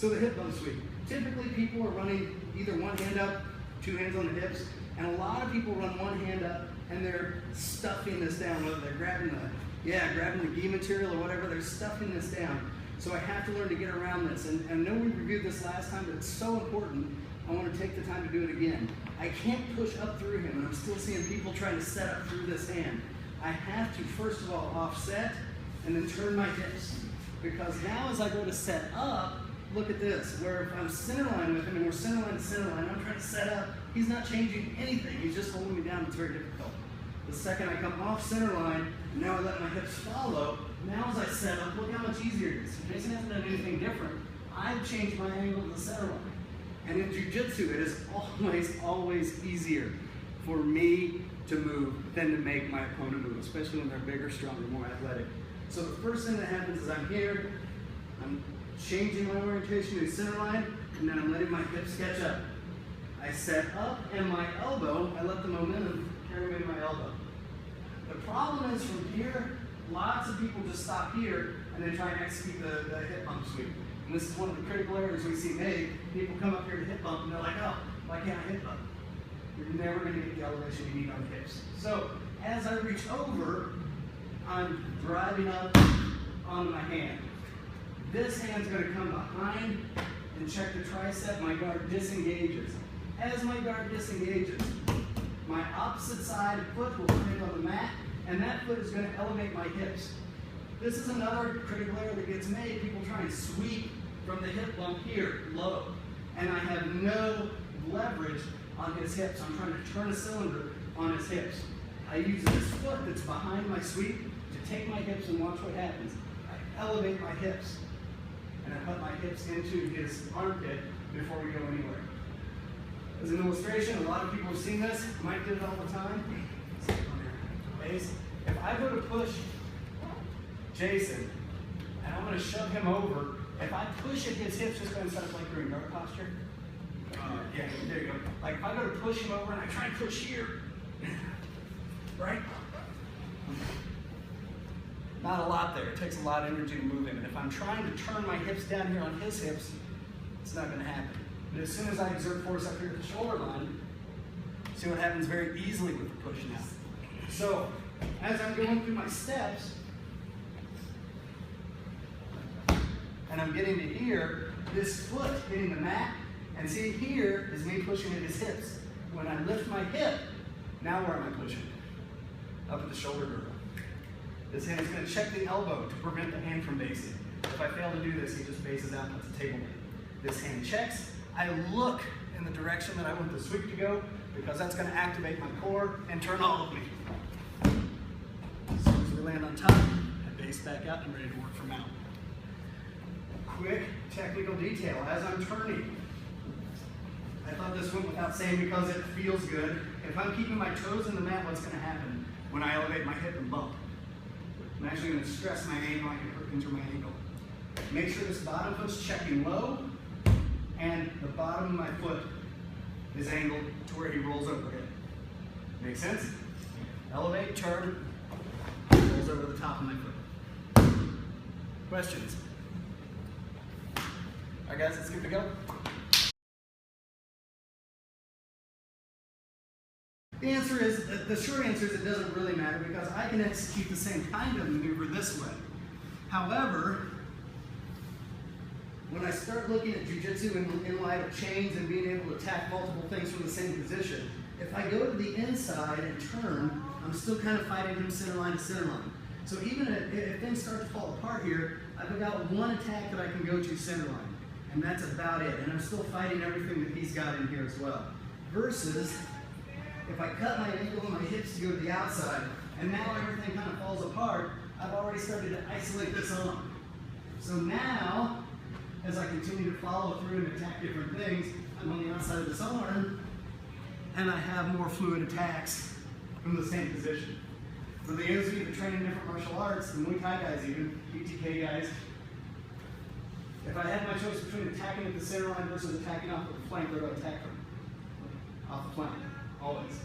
So the hip bump sweep. Typically people are running either one hand up, two hands on the hips, and a lot of people run one hand up and they're stuffing this down, whether they're grabbing the gi material or whatever, they're stuffing this down. So I have to learn to get around this. And I know we reviewed this last time, but it's so important, I want to take the time to do it again. I can't push up through him, and I'm still seeing people trying to set up through this hand. I have to, first of all, offset and then turn my hips. Because now as I go to set up, look at this, where if I'm center line with him and we're center line to center line, I'm trying to set up, he's not changing anything, he's just holding me down. It's very difficult. The second I come off center line, and now I let my hips follow, now as I set up, look how much easier it is. Jason hasn't done anything different. I've changed my angle to the center line. And in Jiu-Jitsu, it is always easier for me to move than to make my opponent move, especially when they're bigger, stronger, more athletic. So the first thing that happens is I'm here, I'm changing my orientation to the center line, and then I'm letting my hips catch up. I set up, and my elbow, I let the momentum carry me to my elbow. The problem is from here, lots of people just stop here and then try and execute the hip bump sweep. And this is one of the critical errors we see made. People come up here to hip bump and they're like, oh, why can't I hip bump? You're never going to get the elevation you need on the hips. So as I reach over, I'm driving up onto my hand. This hand's going to come behind and check the tricep. My guard disengages. As my guard disengages, my opposite side foot will land on the mat, and that foot is going to elevate my hips. This is another critical error that gets made. People try and sweep from the hip bump here, low, and I have no leverage on his hips. I'm trying to turn a cylinder on his hips. I use this foot that's behind my sweep to take my hips and watch what happens. I elevate my hips, and I put my hips into his armpit before we go anywhere. As an illustration, a lot of people have seen this. Mike did it all the time. If I go to push Jason, and I'm going to shove him over, if I push at his hips, just go and set up like you're in guard posture. Yeah, there you go. Like if I go to push him over and I try and push here, right? Not a lot there. It takes a lot of energy to move him. And if I'm trying to turn my hips down here on his hips, it's not going to happen. But as soon as I exert force up here at the shoulder line, see what happens very easily with the push now. So, as I'm going through my steps, and I'm getting to here, this foot hitting the mat, and see here is me pushing at his hips. When I lift my hip, now where am I pushing? Up at the shoulder girdle. This hand is going to check the elbow to prevent the hand from basing. If I fail to do this, he just bases out and lets the table in. This hand checks. I look in the direction that I want the sweep to go because that's going to activate my core and turn all of me. As soon as we land on top, I base back out and ready to work for mount. Quick technical detail as I'm turning. I thought this went without saying because it feels good. If I'm keeping my toes in the mat, what's going to happen when I elevate my hip and bump? I'm actually going to stress my ankle. I can injure my ankle. Make sure this bottom foot's checking low, and the bottom of my foot is angled to where he rolls overhead. Make sense? Elevate, turn, rolls over the top of my foot. Questions? All right, guys, let's give it a go. The answer is, the short answer is it doesn't really matter because I can execute the same kind of maneuver this way. However, when I start looking at Jiu-Jitsu in light of chains and being able to attack multiple things from the same position, if I go to the inside and turn, I'm still kind of fighting him center line to center line. So even if things start to fall apart here, I've got one attack that I can go to center line, and that's about it. And I'm still fighting everything that he's got in here as well. Versus, if I cut my ankle and my hips to go to the outside, and now everything kind of falls apart, I've already started to isolate this arm. So now, as I continue to follow through and attack different things, I'm on the outside of this arm, and I have more fluid attacks from the same position. For the those of you that train in different martial arts, the Muay Thai guys even, BTK guys, if I had my choice between attacking at the center line versus attacking off the flank, where do I attack from? Off the flank, always.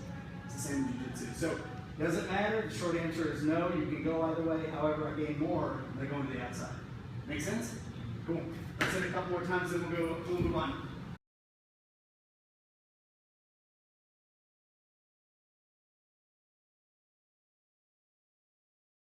It's the same in Jiu-Jitsu. So, does it matter? The short answer is no. You can go either way. However, I gain more by going to the outside. Make sense? Cool. Let's hit it a couple more times, then we'll move on.